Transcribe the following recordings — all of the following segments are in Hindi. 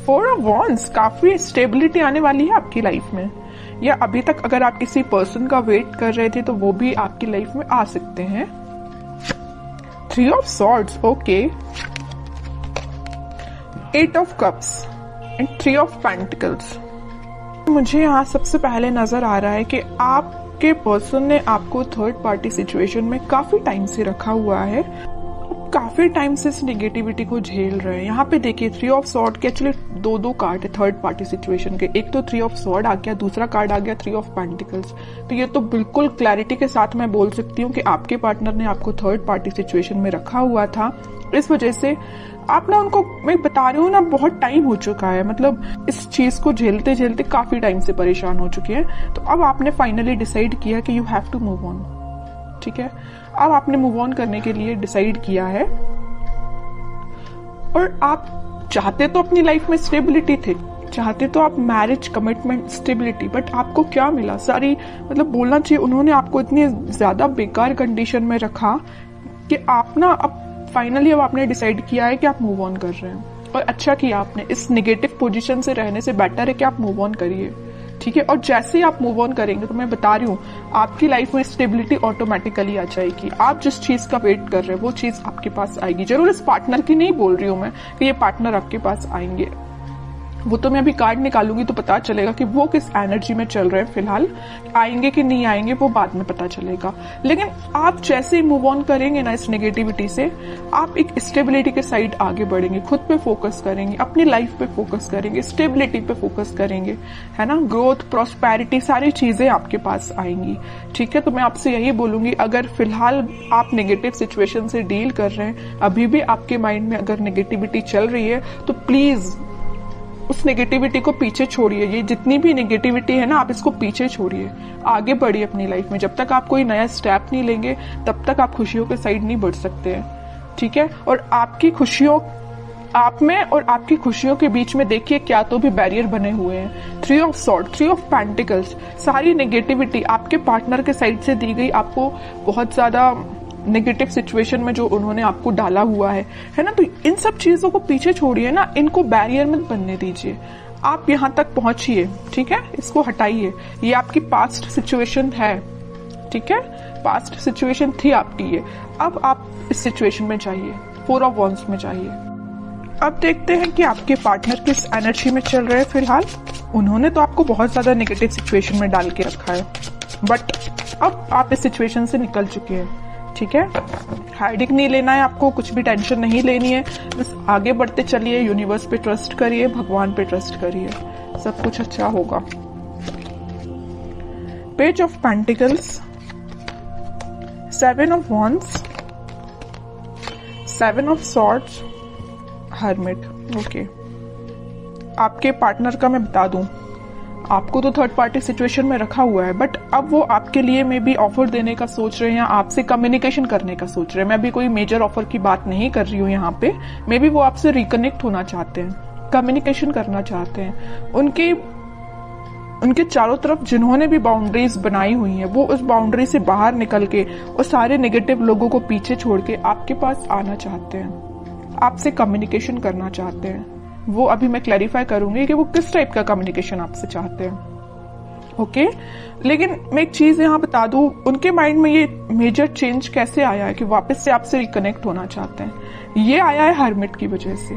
4 ऑफ वॉन्ड्स, काफी स्टेबिलिटी आने वाली है आपकी लाइफ में, या अभी तक अगर आप किसी पर्सन का वेट कर रहे थे तो वो भी आपकी लाइफ में आ सकते हैं। 3 of swords, okay. 8 of cups and 3 of pentacles. मुझे यहाँ सबसे पहले नजर आ रहा है कि आपके पर्सन ने आपको थर्ड पार्टी सिचुएशन में काफी टाइम से रखा हुआ है, काफी टाइम से इस नेगेटिविटी को झेल रहे हैं। यहाँ पे देखिए 3 ऑफ सॉर्ड के एक्चुअली दो कार्ड है थर्ड पार्टी सिचुएशन के, एक तो 3 ऑफ सॉर्ड आ गया, दूसरा कार्ड आ गया 3 ऑफ पेंटिकल्स। तो ये तो बिल्कुल क्लैरिटी के साथ मैं बोल सकती हूँ कि आपके पार्टनर ने आपको थर्ड पार्टी सिचुएशन में रखा हुआ था। इस वजह से आप ना उनको, मैं बता रही हूँ ना, बहुत टाइम हो चुका है, मतलब इस चीज को झेलते झेलते काफी टाइम से परेशान हो चुके हैं। तो अब आपने फाइनली डिसाइड किया कि you have to move on, ठीक है। अब आपने मूव ऑन करने के लिए डिसाइड किया है, और आप चाहते तो अपनी लाइफ में स्टेबिलिटी थे, चाहते तो आप मैरिज, कमिटमेंट, स्टेबिलिटी, बट आपको क्या मिला? सारी, मतलब बोलना चाहिए उन्होंने आपको इतनी ज्यादा बेकार कंडीशन में रखा कि आप ना अब फाइनली अब आपने डिसाइड किया है कि आप मूव ऑन कर रहे हैं। और अच्छा किया आपने, इस नेगेटिव पोजीशन से रहने से बेटर है कि आप मूव ऑन करिए, ठीक है। और जैसे ही आप मूव ऑन करेंगे तो मैं बता रही हूँ आपकी लाइफ में स्टेबिलिटी ऑटोमेटिकली आ जाएगी। आप जिस चीज का वेट कर रहे हैं वो चीज आपके पास आएगी। जरूर इस पार्टनर की नहीं बोल रही हूँ मैं कि ये पार्टनर आपके पास आएंगे, वो तो मैं अभी कार्ड निकालूंगी तो पता चलेगा कि वो किस एनर्जी में चल रहे हैं फिलहाल, आएंगे कि नहीं आएंगे वो बाद में पता चलेगा। लेकिन आप जैसे ही मूव ऑन करेंगे ना इस नेगेटिविटी से, आप एक स्टेबिलिटी के साइड आगे बढ़ेंगे, खुद पे फोकस करेंगे, अपनी लाइफ पे फोकस करेंगे, स्टेबिलिटी पे फोकस करेंगे, है ना। ग्रोथ, प्रॉस्पेरिटी, सारी चीजें आपके पास आएंगी, ठीक है। तो मैं आपसे यही बोलूंगी, अगर फिलहाल आप नेगेटिव सिचुएशन से डील कर रहे हैं, अभी भी आपके माइंड में अगर नेगेटिविटी चल रही है, तो प्लीज उस नेगेटिविटी को पीछे छोड़िए। ये जितनी भी नेगेटिविटी है ना, आप इसको पीछे छोड़िए, आगे बढ़िए अपनी लाइफ में। जब तक आप कोई नया स्टेप नहीं लेंगे तब तक आप खुशियों के साइड नहीं बढ़ सकते हैं, ठीक है। और आपकी खुशियों, आप में और आपकी खुशियों के बीच में देखिए क्या तो भी बैरियर बने हुए हैं। 3 ऑफ सॉर्ड, 3 ऑफ पेंटिकल्स, सारी नेगेटिविटी आपके पार्टनर के साइड से दी गई, आपको बहुत ज्यादा नेगेटिव सिचुएशन में जो उन्होंने आपको डाला हुआ है ना। तो इन सब चीजों को पीछे छोड़िए ना, इनको बैरियर मत बनने दीजिए। आप यहाँ तक पहुंचिए, ठीक है, इसको हटाइए। ये आपकी पास्ट सिचुएशन है, ठीक है, पास्ट सिचुएशन थी आपकी ये। अब आप इस सिचुएशन में जाइए, 4 ऑफ वॉन्ड्स में जाइए। अब देखते हैं कि आपके पार्टनर किस एनर्जी में चल रहे हैं फिलहाल। उन्होंने तो आपको बहुत ज्यादा नेगेटिव सिचुएशन में डाल के रखा है, बट अब आप इस सिचुएशन से निकल चुके हैं, ठीक है। हाइडिंग नहीं लेना है आपको, कुछ भी टेंशन नहीं लेनी है, बस आगे बढ़ते चलिए, यूनिवर्स पे ट्रस्ट करिए, भगवान पे ट्रस्ट करिए, सब कुछ अच्छा होगा। Page of pentacles, 7 of wands, 7 of swords, hermit, okay. आपके पार्टनर का मैं बता दूं, आपको तो थर्ड पार्टी सिचुएशन में रखा हुआ है, बट अब वो आपके लिए मे बी ऑफर देने का सोच रहे हैं, आपसे कम्युनिकेशन करने का सोच रहे हैं। मैं अभी कोई मेजर ऑफर की बात नहीं कर रही हूँ यहाँ पे, मे बी वो आपसे रिकनेक्ट होना चाहते हैं, कम्युनिकेशन करना चाहते हैं। उनके चारों तरफ जिन्होंने भी बाउंड्रीज बनाई हुई हैं, वो उस बाउंड्री से बाहर निकल के और सारे नेगेटिव लोगों को पीछे छोड़ के आपके पास आना चाहते हैं, आपसे कम्युनिकेशन करना चाहते हैं। वो अभी मैं क्लैरिफाई करूंगी कि वो किस टाइप का कम्युनिकेशन आपसे चाहते हैं, ओके। लेकिन मैं एक चीज यहाँ बता दूं, उनके माइंड में ये मेजर चेंज कैसे आया है कि वापस से आपसे रिकनेक्ट होना चाहते हैं। ये आया है हर्मिट की वजह से।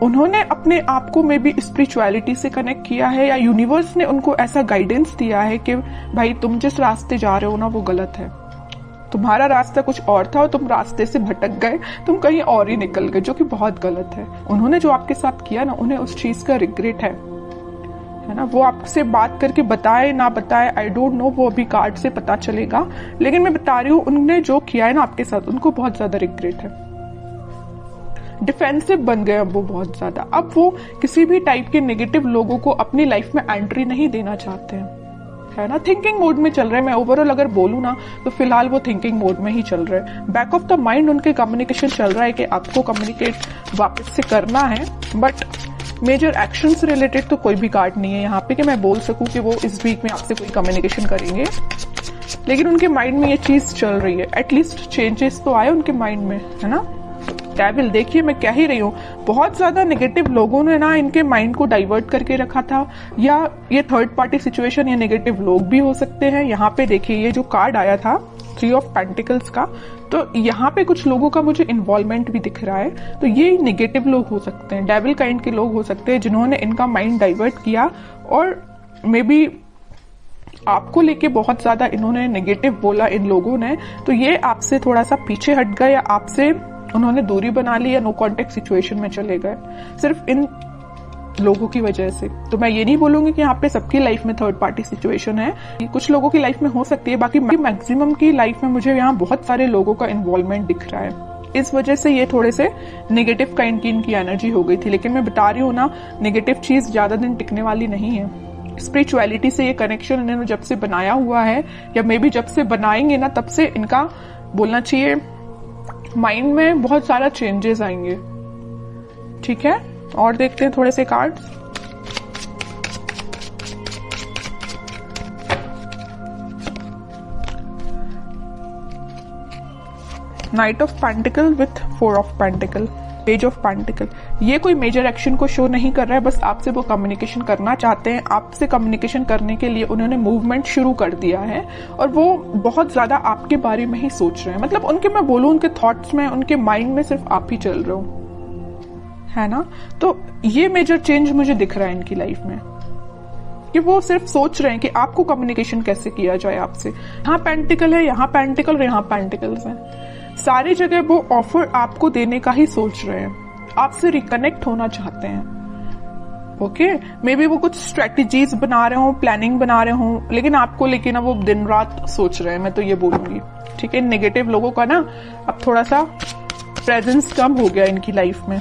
उन्होंने अपने आप को मे बी स्पिरिचुअलिटी से कनेक्ट किया है, या यूनिवर्स ने उनको ऐसा गाइडेंस दिया है कि भाई तुम जिस रास्ते जा रहे हो ना वो गलत है, तुम्हारा रास्ता कुछ और था और तुम रास्ते से भटक गए, तुम कहीं और ही निकल गए, जो कि बहुत गलत है। उन्होंने जो आपके साथ किया ना, उन्हें उस चीज का रिग्रेट है ना। वो आपसे बात करके बताए ना बताए, आई डोंट नो, वो अभी कार्ड से पता चलेगा। लेकिन मैं बता रही हूँ, उन्होंने जो किया है ना आपके साथ, उनको बहुत ज्यादा रिग्रेट है। डिफेंसिव बन गए अब वो बहुत ज्यादा। अब वो किसी भी टाइप के नेगेटिव लोगों को अपनी लाइफ में एंट्री नहीं देना चाहते हैं, है ना। थिंकिंग मोड में चल रहे हैं। मैं ओवरऑल अगर बोलूं ना तो फिलहाल वो थिंकिंग मोड में ही चल रहे हैं। बैक ऑफ द माइंड उनके कम्युनिकेशन चल रहा है कि आपको कम्युनिकेट वापस से करना है, बट मेजर एक्शन से रिलेटेड तो कोई भी कार्ड नहीं है यहाँ पे कि मैं बोल सकूं कि वो इस वीक में आपसे कोई कम्युनिकेशन करेंगे। लेकिन उनके माइंड में ये चीज चल रही है, एटलीस्ट चेंजेस तो आए उनके माइंड में, है ना। डेविल, देखिए मैं कह ही रही हूँ, बहुत ज्यादा नेगेटिव लोगों ने ना इनके माइंड को डाइवर्ट करके रखा था, या ये थर्ड पार्टी सिचुएशन या नेगेटिव लोग भी हो सकते हैं। यहाँ पे देखिए ये जो कार्ड आया था 3 ऑफ पेंटिकल्स का, तो यहाँ पे कुछ लोगों का मुझे इन्वॉल्वमेंट भी दिख रहा है। तो ये नेगेटिव लोग हो सकते हैं, डेविल काइंड के लोग हो सकते हैं जिन्होंने इनका माइंड डाइवर्ट किया, और मे बी आपको लेके बहुत ज्यादा इन्होंने नेगेटिव बोला इन लोगों ने, तो ये आपसे थोड़ा सा पीछे हट गए, या आपसे उन्होंने दूरी बना ली, या नो कॉन्टेक्ट सिचुएशन में चले गए सिर्फ इन लोगों की वजह से। तो मैं ये नहीं बोलूंगी कि यहाँ पे सबकी लाइफ में थर्ड पार्टी सिचुएशन है, कुछ लोगों की लाइफ में हो सकती है, बाकी मैक्सिमम की लाइफ में मुझे यहाँ बहुत सारे लोगों का इन्वॉल्वमेंट दिख रहा है। इस वजह से ये थोड़े से नेगेटिव काइंड की इनकी एनर्जी हो गई थी। लेकिन मैं बता रही हूँ ना, नेगेटिव चीज ज्यादा दिन टिकने वाली नहीं है। स्पिरिचुअलिटी से ये कनेक्शन इन्होंने जब से बनाया हुआ है, या मे बी जब से बनाएंगे ना, तब से इनका बोलना चाहिए माइंड में बहुत सारा चेंजेस आएंगे। ठीक है, और देखते हैं थोड़े से cards. Night of pentacle with 4 of pentacle, page of pentacle. ये कोई मेजर एक्शन को शो नहीं कर रहा है, बस आपसे वो कम्युनिकेशन करना चाहते हैं। आपसे कम्युनिकेशन करने के लिए उन्होंने मूवमेंट शुरू कर दिया है, और वो बहुत ज्यादा आपके बारे में ही सोच रहे हैं। मतलब उनके, मैं बोलूं, उनके थॉट्स में, उनके माइंड में सिर्फ आप ही चल रहे हो, है ना। तो ये मेजर चेंज मुझे दिख रहा है इनकी लाइफ में, कि वो सिर्फ सोच रहे हैं कि आपको कम्युनिकेशन कैसे किया जाए आपसे। यहाँ पेंटिकल है, यहाँ पेंटिकल और यहाँ पेंटिकल्स हैं। सारी जगह वो ऑफर आपको देने का ही सोच रहे हैं, आपसे रिकनेक्ट होना चाहते हैं। ओके, मे बी वो कुछ स्ट्रेटेजीज बना रहे हो, प्लानिंग बना रहे हो, लेकिन आपको लेके ना वो दिन रात सोच रहे हैं, मैं तो ये बोलूंगी। ठीक है, नेगेटिव लोगों का ना अब थोड़ा सा प्रेजेंस कम हो गया इनकी लाइफ में।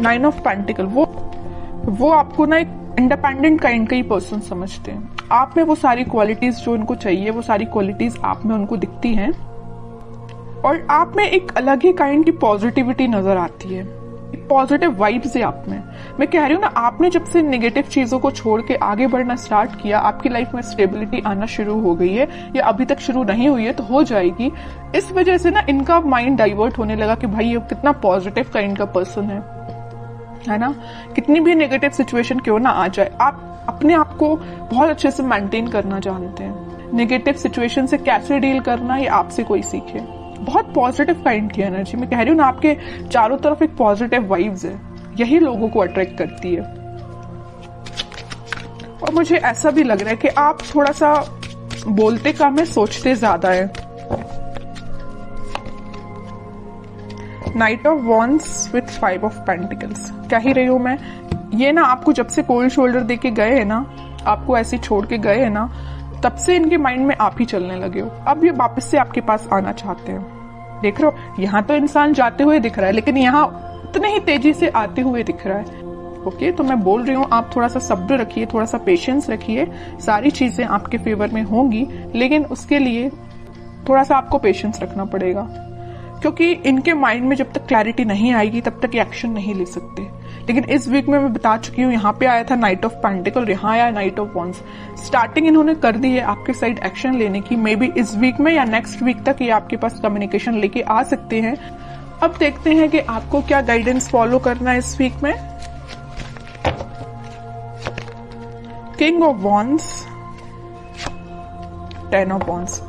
9 ऑफ पेंटिकल, वो आपको ना एक इंडिपेंडेंट काइंड का ही पर्सन समझते हैं। आप में वो सारी क्वालिटीज जो उनको चाहिए, वो सारी क्वालिटीज आप में उनको दिखती हैं, और आप में एक अलग ही काइंड की पॉजिटिविटी नजर आती है, पॉजिटिव वाइब्स है आप में। मैं कह रही हूँ ना, आपने जब से नेगेटिव चीजों को छोड़ के आगे बढ़ना स्टार्ट किया, आपकी लाइफ में स्टेबिलिटी आना शुरू हो गई है, या अभी तक शुरू नहीं हुई है तो हो जाएगी। इस वजह से ना इनका माइंड डाइवर्ट होने लगा कि भाई ये कितना पॉजिटिव काइंड का पर्सन है ना। कितनी भी नेगेटिव सिचुएशन क्यों ना आ जाए, आप अपने आप को बहुत अच्छे से मेंटेन करना जानते हैं। नेगेटिव सिचुएशन से कैसे डील करना, ये आपसे कोई सीखे। बहुत पॉजिटिव काइंड की एनर्जी, मैं कह रही हूँ ना, आपके चारों तरफ एक पॉजिटिव वाइब्स है, यही लोगों को अट्रैक्ट करती है। और मुझे ऐसा भी लग रहा है कि आप थोड़ा सा बोलते कम है, सोचते ज्यादा है। Night of wands with 5 of pentacles, कह ही रही हूं मैं, ये ना आपको जब से कोल्ड शोल्डर देके गए हैं ना, आपको ऐसे छोड़ के गए हैं ना, तब से इनके माइंड में आप ही चलने लगे हो। अब ये वापस से आपके पास आना चाहते हैं। देख रहे हो, यहाँ तो इंसान जाते हुए दिख रहा है, लेकिन यहाँ उतने ही तेजी से आते हुए दिख रहा है। ओके, तो मैं बोल रही हूँ, आप थोड़ा सा सब्र रखिए, थोड़ा सा पेशेंस रखिए, सारी चीजें आपके फेवर में होंगी, लेकिन उसके लिए थोड़ा सा आपको पेशेंस रखना पड़ेगा, क्योंकि इनके माइंड में जब तक क्लैरिटी नहीं आएगी तब तक एक्शन नहीं ले सकते। लेकिन इस वीक में मैं बता चुकी हूँ, यहाँ पे आया था नाइट ऑफ पेंटिकल, यहाँ आया नाइट ऑफ वॉन्ड्स। स्टार्टिंग इन्होंने कर दी है आपके साइड एक्शन लेने की। मे बी इस वीक में या नेक्स्ट वीक तक ये आपके पास कम्युनिकेशन लेके आ सकते हैं। अब देखते हैं कि आपको क्या गाइडेंस फॉलो करना है इस वीक में। King of wands, 10 of wands.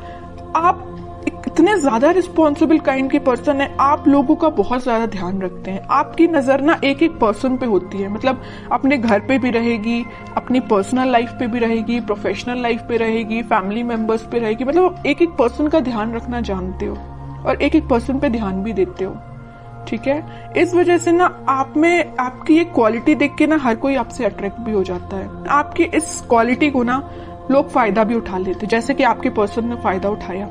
आप इतने ज्यादा रिस्पॉन्सिबल काइंड के पर्सन है, आप लोगों का बहुत ज्यादा ध्यान रखते हैं। आपकी नजर ना एक एक पर्सन पे होती है, मतलब अपने घर पे भी रहेगी, अपनी पर्सनल लाइफ पे भी रहेगी, प्रोफेशनल लाइफ पे रहेगी, फैमिली मेंबर्स पे रहेगी। मतलब एक एक पर्सन का ध्यान रखना जानते हो, और एक एक पर्सन पे ध्यान भी देते हो। ठीक है, इस वजह से ना आप में आपकी ये क्वालिटी देख के ना हर कोई आपसे अट्रैक्ट भी हो जाता है। आपकी इस क्वालिटी को ना लोग फायदा भी उठा लेते, जैसे कि आपके पर्सन ने फायदा उठाया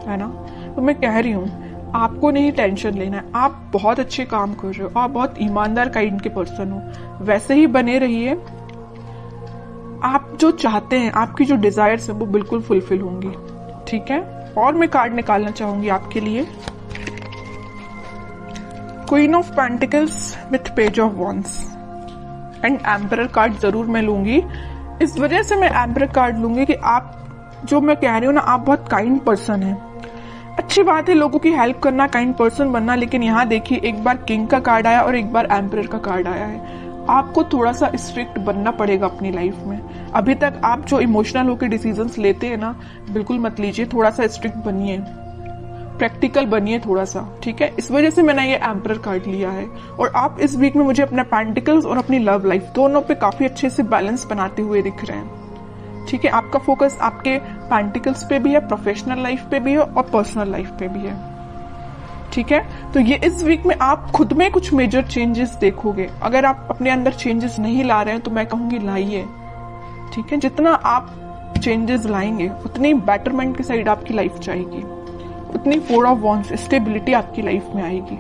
है ना। तो मैं कह रही हूँ, आपको नहीं टेंशन लेना है, आप बहुत अच्छे काम कर रहे हो, आप बहुत ईमानदार काइंड के पर्सन हो, वैसे ही बने रहिए। आप जो चाहते हैं, आपकी जो डिजायर्स है वो बिल्कुल फुलफिल होंगी। ठीक है, और मैं कार्ड निकालना चाहूंगी आपके लिए, queen of pentacles with page of wands and emperor card जरूर मैं लूंगी। इस वजह से मैं एम्परर कार्ड लूंगी कि आप, जो मैं कह रही हूँ ना, आप बहुत काइंड पर्सन हैं, अच्छी बात है लोगों की हेल्प करना, काइंड पर्सन बनना, लेकिन यहाँ देखिए एक बार किंग का कार्ड आया और एक बार एम्परर का कार्ड आया है। आपको थोड़ा सा स्ट्रिक्ट बनना पड़ेगा अपनी लाइफ में। अभी तक आप जो इमोशनल होकर डिसीजंस लेते हैं ना, बिल्कुल मत लीजिए, थोड़ा सा स्ट्रिक्ट बनिए, प्रैक्टिकल बनिए थोड़ा सा, ठीक है। इस वजह से मैंने ये एम्परर कार्ड लिया है। और आप इस वीक में मुझे अपना पेंटिकल्स और अपनी लव लाइफ दोनों पे काफी अच्छे से बैलेंस बनाते हुए दिख रहे हैं, ठीक है। आपका फोकस आपके पेंटिकल्स पे भी है, प्रोफेशनल लाइफ पे भी है और पर्सनल लाइफ पे भी है, ठीक है। तो ये इस वीक में आप खुद में कुछ मेजर चेंजेस देखोगे। अगर आप अपने अंदर चेंजेस नहीं ला रहे हैं तो मैं कहूंगी लाइए, ठीक है। जितना आप चेंजेस लाएंगे उतनी बेटरमेंट की साइड आपकी लाइफ जाएगी, उतनी 4 ऑफ वॉन्ड्स स्टेबिलिटी आपकी लाइफ में आएगी।